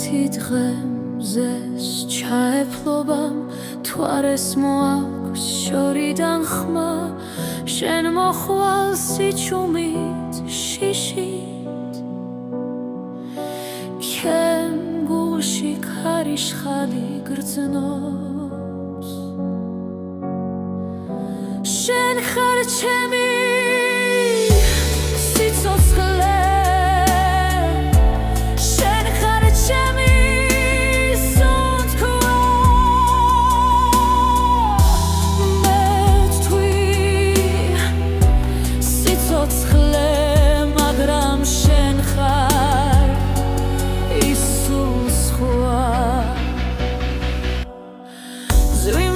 დღემზეს ჩაეფლობამ თვარეს მოაქვს შორიდან ხმა შენ მოხვალ სიჩუმით შიშით ჩემ გულში ქარიშხალი გრძნობს შენ ხარ ჩემი სიცოცხლე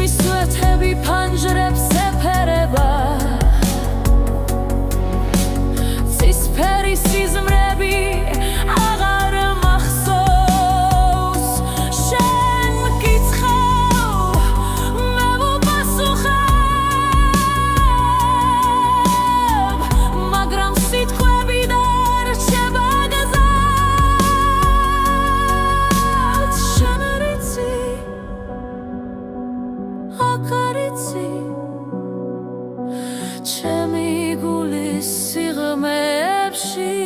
სვეთები ფანჯრებს ეფერება ცისფერი სიზმრები აღარ მახსოვს შენ მკითხავ მე ვუპასუხებ მაგრამ სიტყვები დარჩება გაზად შენ რიცი აკარიცი ჩემი გულის სიღრმეებში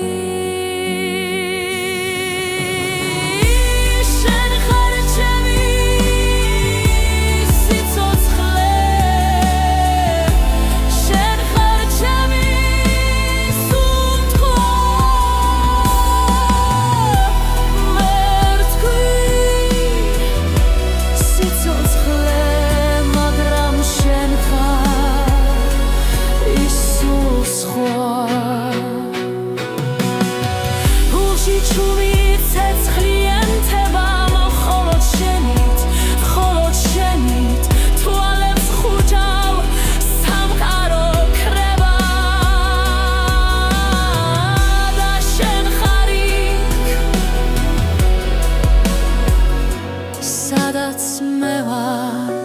შენ ხარ ჩემი სიცოცხლე შენ ხარ ჩემი სუნთქვა მე ვთქვი სიცოცხლე გულში ჩუმით ცეცხლი ენთებამ მხოლოდ შენით თვალებს ხუჭავ სამყარო ქრება და შენ ხარ იქ სადაც მე ვარ